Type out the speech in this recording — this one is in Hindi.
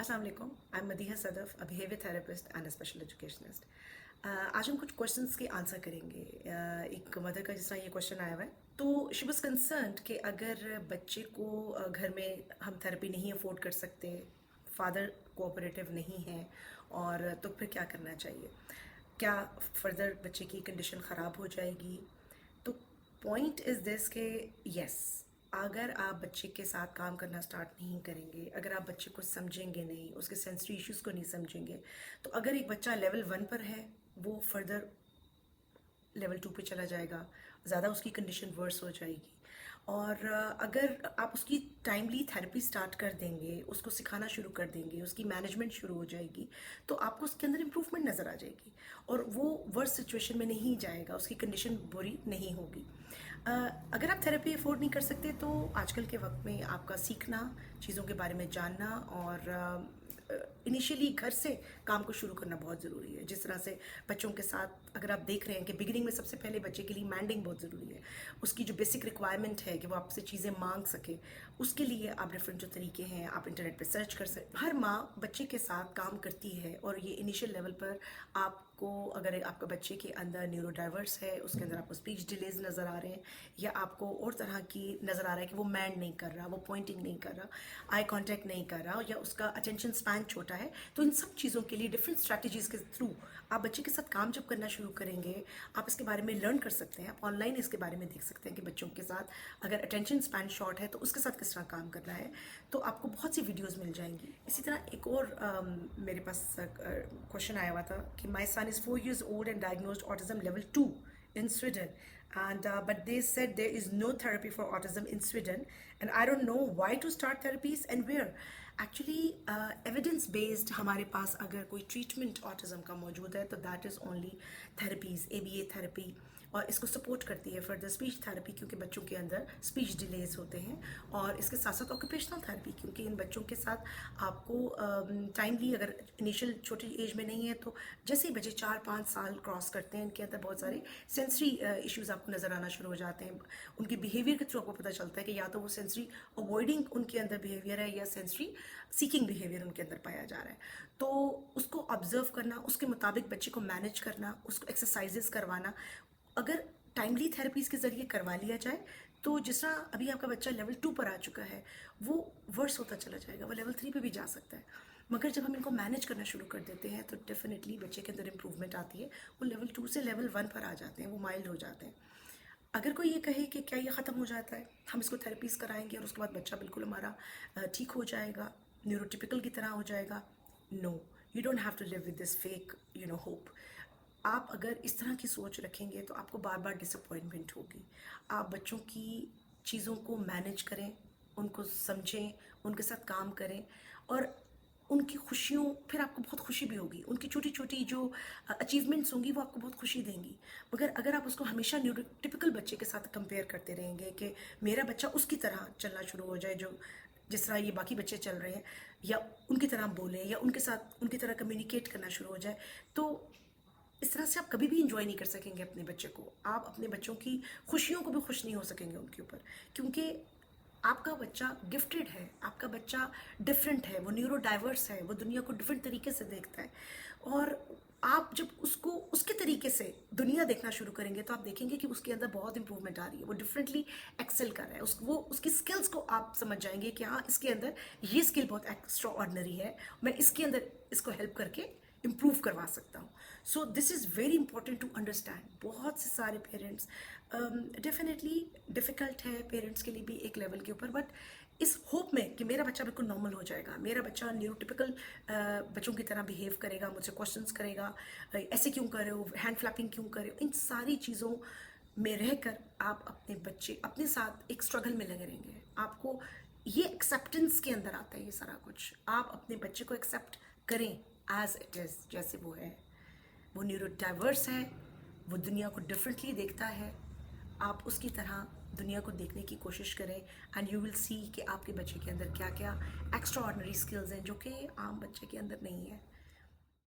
अस्सलाम वालेकुम, I am Madiha Sadaf, a behaviour therapist and a special educationist. आज हम कुछ क्वेश्चंस के आंसर करेंगे। एक मदर का जिस तरह ये क्वेश्चन आया हुआ है, तो शी वाज कंसर्न्ड कि अगर बच्चे को घर में हम थेरेपी नहीं अफोर्ड कर सकते, फादर कोऑपरेटिव नहीं है, और तो फिर क्या करना चाहिए? क्या फर्दर बच्चे की कंडीशन ख़राब हो जाएगी? तो पॉइंट इज़ दिस के यस, अगर आप बच्चे के साथ काम करना स्टार्ट नहीं करेंगे, अगर आप बच्चे को समझेंगे नहीं, उसके सेंसरी इश्यूज़ को नहीं समझेंगे, तो अगर एक बच्चा लेवल 1 पर है, वो फर्दर लेवल 2 पे चला जाएगा, ज़्यादा उसकी कंडीशन वर्स हो जाएगी। और अगर आप उसकी टाइमली थेरेपी स्टार्ट कर देंगे, उसको सिखाना शुरू कर देंगे, उसकी मैनेजमेंट शुरू हो जाएगी, तो आपको उसके अंदर इम्प्रूवमेंट नज़र आ जाएगी और वो वर्स सिचुएशन में नहीं जाएगा, उसकी कंडीशन बुरी नहीं होगी। अगर आप थेरेपी अफोर्ड नहीं कर सकते, तो आजकल के वक्त में आपका सीखना, चीज़ों के बारे में जानना और इनिशियली घर से काम को शुरू करना बहुत ज़रूरी है। जिस तरह से बच्चों के साथ अगर आप देख रहे हैं कि बिगिनिंग में सबसे पहले बच्चे के लिए मैंडिंग बहुत ज़रूरी है, उसकी जो बेसिक रिक्वायरमेंट है कि वो आपसे चीज़ें मांग सके, उसके लिए आप डिफरेंट जो तरीके हैं आप इंटरनेट पे सर्च कर सकते। हर माँ बच्चे के साथ काम करती है और ये इनिशियल लेवल पर आपको, अगर आपका बच्चे के अंदर न्यूरो डाइवर्स है, उसके अंदर आपको स्पीच डिलेज नज़र आ रहे हैं, या आपको और तरह की नज़र आ रहा है कि वो मैंड नहीं कर रहा, वो पॉइंटिंग नहीं कर रहा, आई कांटेक्ट नहीं कर रहा, या उसका अटेंशन स्पैन छोटा है, तो इन सब चीज़ों के लिए डिफरेंट स्ट्रैटेजीज़ के थ्रू आप बच्चे के साथ काम जब करना शुरू करेंगे, आप इसके बारे में लर्न कर सकते हैं। आप ऑनलाइन इसके बारे में देख सकते हैं कि बच्चों के साथ अगर अटेंशन स्पैन शॉर्ट है तो उसके साथ किस तरह काम करना है, तो आपको बहुत सी वीडियोस मिल जाएंगी। इसी तरह एक और मेरे पास क्वेश्चन आया हुआ था कि माई सन is 4 years old and diagnosed autism level 2 in Sweden, and but they said there is no therapy for autism in Sweden, and I don't know why to start therapies and where. Actually evidence based हमारे पास अगर कोई ट्रीटमेंट ऑटिज्म का मौजूद है, तो that is only therapies, ABA therapy, और इसको सपोर्ट करती है फर्दर स्पीच थेरेपी, क्योंकि बच्चों के अंदर स्पीच डिलेज होते हैं, और इसके साथ साथ ऑक्यूपेशनल थेरेपी, क्योंकि इन बच्चों के साथ आपको टाइमली अगर इनिशियल छोटी एज में नहीं है, तो जैसे ही बच्चे 4-5 साल क्रॉस करते हैं, इनके अंदर बहुत सारे सेंसरी इश्यूज़ आपको नज़र आना शुरू हो जाते हैं। उनके बिहेवियर के थ्रू आपको पता चलता है कि या तो वो सेंसरी अवॉइडिंग उनके अंदर बिहेवियर है, या सेंसरी सीकिंग बिहेवियर उनके अंदर पाया जा रहा है। तो उसको ऑब्जर्व करना, उसके मुताबिक बच्चे को मैनेज करना, उसको एक्सरसाइजेस करवाना, अगर टाइमली थेरेपीज के जरिए करवा लिया जाए, तो जिस तरह अभी आपका बच्चा लेवल 2 पर आ चुका है, वो वर्स होता चला जाएगा, वो लेवल 3 पे भी जा सकता है। मगर जब हम इनको मैनेज करना शुरू कर देते हैं, तो डेफिनेटली बच्चे के अंदर इंप्रूवमेंट आती है, वो लेवल 2 से लेवल 1 पर आ जाते हैं, वो माइल्ड हो जाते हैं। अगर कोई ये कहे कि क्या ये ख़त्म हो जाता है, हम इसको थेरेपीज कराएंगे और उसके बाद बच्चा बिल्कुल हमारा ठीक हो जाएगा, न्यूरोटिपिकल की तरह हो जाएगा, no, you don't have to live with this fake hope. आप अगर इस तरह की सोच रखेंगे, तो आपको बार बार डिसअपॉइंटमेंट होगी। आप बच्चों की चीज़ों को मैनेज करें, उनको समझें, उनके साथ काम करें, और उनकी खुशियों, फिर आपको बहुत खुशी भी होगी, उनकी छोटी छोटी जो अचीवमेंट्स होंगी वो आपको बहुत खुशी देंगी। मगर अगर आप उसको हमेशा न्यूरोटिपिकल बच्चे के साथ कंपेयर करते रहेंगे कि मेरा बच्चा उसकी तरह चलना शुरू हो जाए, जो जिस तरह ये बाकी बच्चे चल रहे हैं, या उनकी तरह बोलें, या उनके साथ उनकी तरह कम्युनिकेट करना शुरू हो जाए, तो इस तरह से आप कभी भी इंजॉय नहीं कर सकेंगे अपने बच्चे को। आप अपने बच्चों की खुशियों को भी खुश नहीं हो सकेंगे उनके ऊपर, क्योंकि आपका बच्चा गिफ्टेड है, आपका बच्चा डिफरेंट है, वो न्यूरो डाइवर्स है, वो दुनिया को डिफरेंट तरीके से देखता है। और आप जब उसको उसके तरीके से दुनिया देखना शुरू करेंगे, तो आप देखेंगे कि उसके अंदर बहुत इंप्रूवमेंट आ रही है, वो डिफरेंटली एक्सेल कर रहा है, वो उसकी स्किल्स को आप समझ जाएंगे कि हाँ, इसके अंदर ये स्किल बहुत एक्स्ट्रा ऑर्डिनरी है, मैं इसके अंदर इसको हेल्प करके इम्प्रूव करवा सकता हूँ। So this is very important to understand. बहुत से सारे पेरेंट्स, डेफिनेटली डिफ़िकल्ट है पेरेंट्स के लिए भी एक लेवल के ऊपर, बट इस होप में कि मेरा बच्चा बिल्कुल नॉर्मल हो जाएगा, मेरा बच्चा न्यूरोटिपिकल बच्चों की तरह बिहेव करेगा, मुझसे क्वेश्चंस करेगा, ऐसे क्यों कर रहे हो, हैंड फ्लैपिंग क्यों कर रहे हो, इन सारी चीज़ों में रहकर आप अपने बच्चे अपने साथ एक स्ट्रगल में लगे रहेंगे। आपको ये एक्सेप्टेंस के अंदर आता है ये सारा कुछ। आप अपने बच्चे को एक्सेप्ट करें एज इट इज़, जैसे वो है। वो न्यूरो डाइवर्स है, वो दुनिया को डिफरेंटली देखता है, आप उसकी तरह दुनिया को देखने की कोशिश करें, एंड यू विल सी कि आपके बच्चे के अंदर क्या क्या एक्स्ट्रा ऑर्डिनरी स्किल्स हैं जो कि आम बच्चे के अंदर नहीं है।